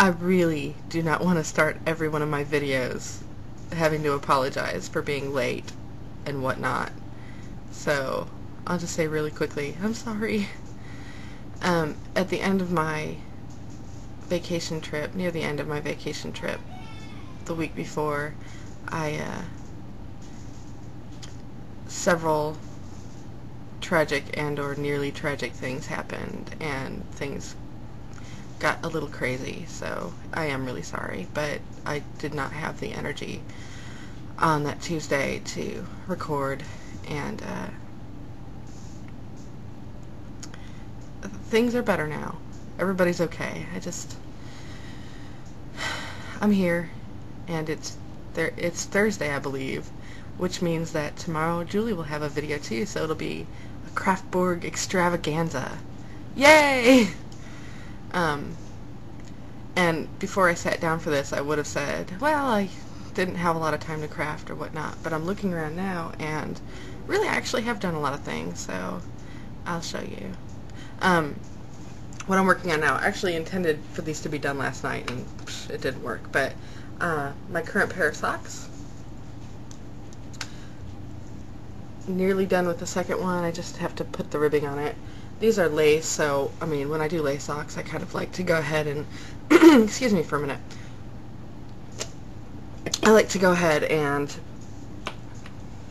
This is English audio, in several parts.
I really do not want to start every one of my videos having to apologize for being late and whatnot. So I'll just say really quickly, I'm sorry. At the end of my vacation trip, near the end of my vacation trip, the week before, several tragic and or nearly tragic things happened, and things got a little crazy, so I am really sorry, but I did not have the energy on that Tuesday to record, and things are better now. Everybody's okay. I'm here, and it's Thursday, I believe, which means that tomorrow Julie will have a video too, so it'll be a CraftBorg extravaganza. Yay! And before I sat down for this, I would have said, well, I didn't have a lot of time to craft or whatnot, but I'm looking around now, and really I actually have done a lot of things, so I'll show you. What I'm working on now, I actually intended for these to be done last night, and it didn't work, but my current pair of socks, nearly done with the second one. I just have to put the ribbing on it. These are lace, so, I mean, when I do lace socks, I kind of like to go ahead and, excuse me for a minute, I like to go ahead and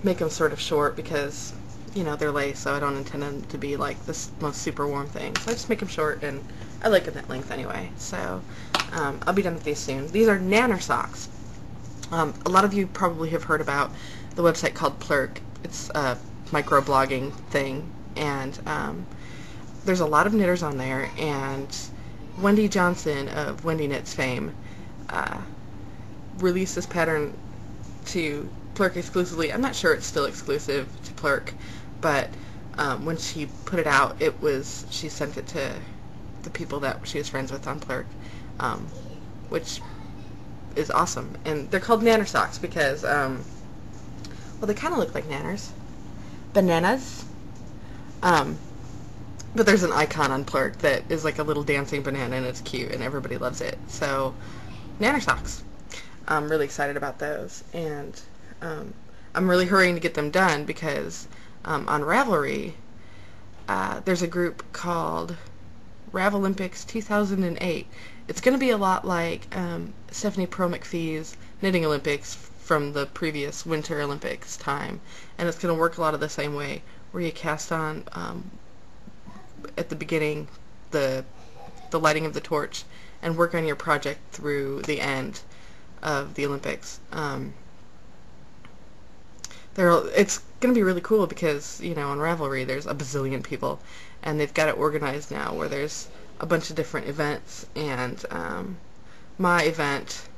make them sort of short because, you know, they're lace, so I don't intend them to be like this most super warm thing. So I just make them short, and I like them that length anyway. So I'll be done with these soon. These are nanner socks. A lot of you probably have heard about the website called Plurk. It's a microblogging thing, and there's a lot of knitters on there, and Wendy Johnson of Wendy Knits fame released this pattern to Plurk exclusively. I'm not sure it's still exclusive to Plurk, but when she put it out, she sent it to the people that she was friends with on Plurk, which is awesome. And they're called nanner socks because, well, they kind of look like nanners. Bananas. But there's an icon on Plurk that is like a little dancing banana, and it's cute, and everybody loves it. So, nanner socks. I'm really excited about those, and I'm really hurrying to get them done because on Ravelry, there's a group called Ravelympics 2008. It's going to be a lot like Stephanie Pro McPhee's Knitting Olympics from the previous Winter Olympics time, and it's going to work a lot of the same way, where you cast on at the beginning the lighting of the torch and work on your project through the end of the Olympics. It's going to be really cool because, you know, on Ravelry there's a bazillion people, and they've got it organized now where there's a bunch of different events, and my event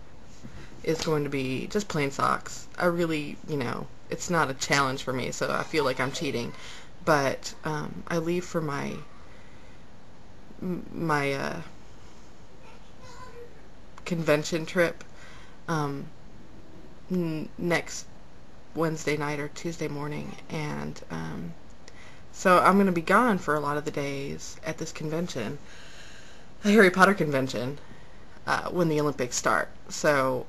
is going to be just plain socks. I really, you know, it's not a challenge for me, so I feel like I'm cheating, but I leave for my convention trip next Wednesday night or Tuesday morning, and so I'm going to be gone for a lot of the days at this convention, a Harry Potter convention, when the Olympics start. So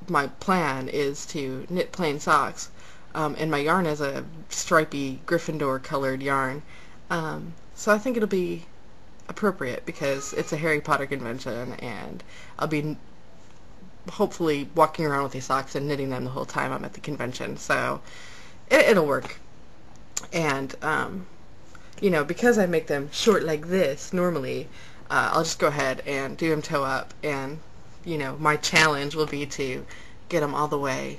my plan is to knit plain socks, and my yarn is a stripy Gryffindor colored yarn, so I think it'll be appropriate because it's a Harry Potter convention, and I'll be hopefully walking around with these socks and knitting them the whole time I'm at the convention, so it'll work. And you know, because I make them short like this normally, I'll just go ahead and do them toe up, and you know, my challenge will be to get them all the way,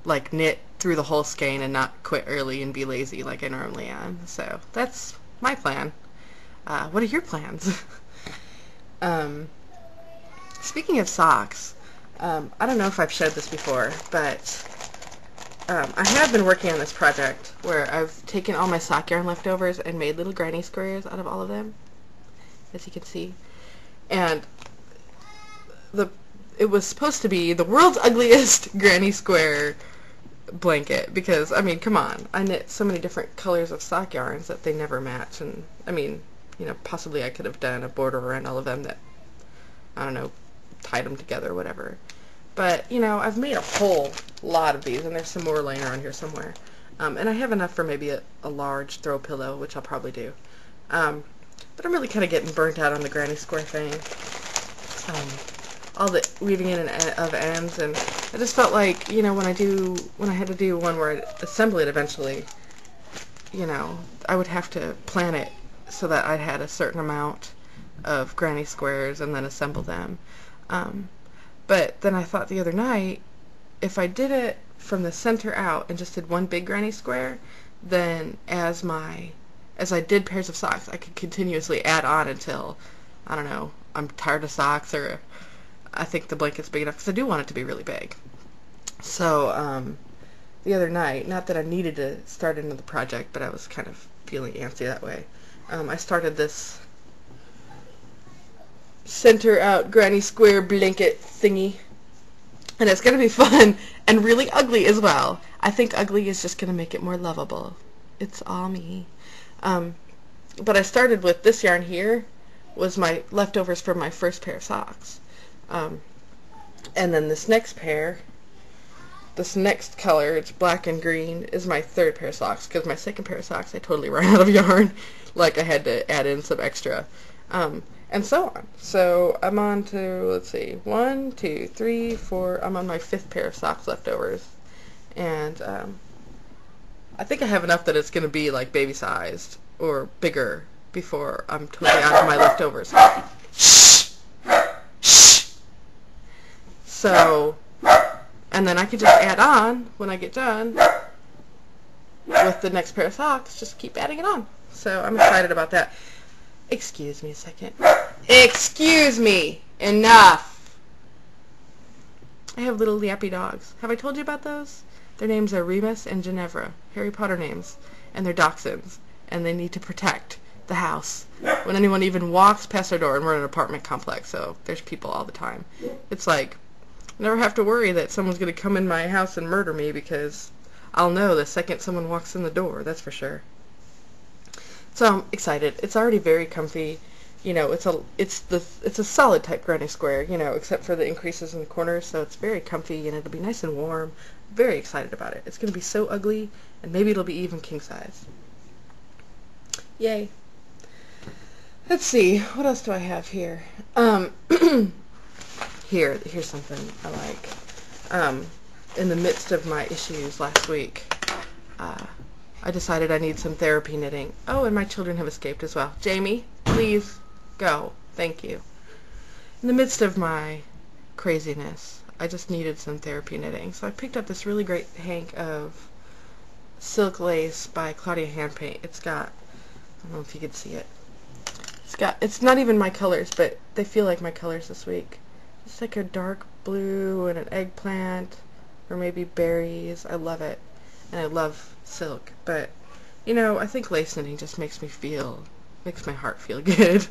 like knit through the whole skein and not quit early and be lazy like I normally am. So that's my plan. What are your plans? Speaking of socks, I don't know if I've showed this before, but I have been working on this project where I've taken all my sock yarn leftovers and made little granny squares out of all of them, as you can see. And it was supposed to be the world's ugliest granny square blanket, because, I mean, come on, I knit so many different colors of sock yarns that they never match, and, I mean, you know, possibly I could have done a border around all of them that I don't know, tied them together or whatever. But, you know, I've made a whole lot of these, and there's some more laying around here somewhere. And I have enough for maybe a large throw pillow, which I'll probably do. But I'm really kind of getting burnt out on the granny square thing. All the weaving in of ends, and I just felt like, you know, when I had to do one where I'd assemble it eventually, you know, I would have to plan it so that I had a certain amount of granny squares and then assemble them. But then I thought the other night, if I did it from the center out and just did one big granny square, then as I did pairs of socks, I could continuously add on until, I don't know, I'm tired of socks, or I think the blanket's big enough, because I do want it to be really big. So, the other night, not that I needed to start another project, but I was kind of feeling antsy that way, I started this center out granny square blanket thingy, and it's going to be fun and really ugly as well. I think ugly is just going to make it more lovable. It's all me. But I started with this yarn here, was my leftovers from my first pair of socks. And then this next pair, this next color, it's black and green, is my third pair of socks, because my second pair of socks I totally ran out of yarn. Like, I had to add in some extra. And so on. So I'm on to, let's see, 1, 2, 3, 4, I'm on my 5th pair of socks leftovers. And I think I have enough that it's going to be like baby sized or bigger before I'm totally out of my leftovers. So, and then I can just add on when I get done with the next pair of socks, just keep adding it on. So I'm excited about that. Excuse me a second. Excuse me! Enough! I have little yappy dogs. Have I told you about those? Their names are Remus and Ginevra, Harry Potter names, and they're dachshunds, and they need to protect the house when anyone even walks past their door, and we're in an apartment complex, so there's people all the time. It's like, I never have to worry that someone's going to come in my house and murder me, because I'll know the second someone walks in the door, that's for sure. So I'm excited. It's already very comfy. You know, it's a solid type granny square, you know, except for the increases in the corners, so it's very comfy and it'll be nice and warm. Very excited about it. It's going to be so ugly, and maybe it'll be even king size. Yay. Let's see, what else do I have here? Here's something I like. In the midst of my issues last week, I decided I need some therapy knitting. Oh, and my children have escaped as well. Jamie, please go. Thank you. In the midst of my craziness, I just needed some therapy knitting. So I picked up this really great hank of silk lace by Claudia Handpaint. It's got, I don't know if you can see it. It's not even my colors, but they feel like my colors this week. It's like a dark blue and an eggplant, or maybe berries. I love it. And I love silk, but, you know, I think lace knitting just makes my heart feel good.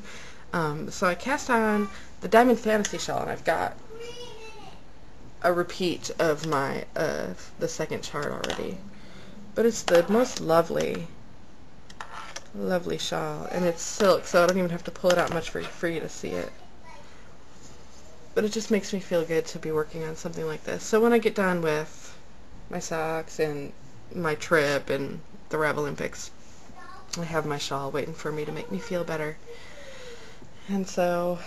So I cast on the Diamond Fantasy shawl, and I've got a repeat of my, the second chart already. But it's the most lovely shawl, and it's silk, so I don't even have to pull it out much for you to see it. But it just makes me feel good to be working on something like this. So when I get done with my socks and my trip and the Rab Olympics, I have my shawl waiting for me to make me feel better. And so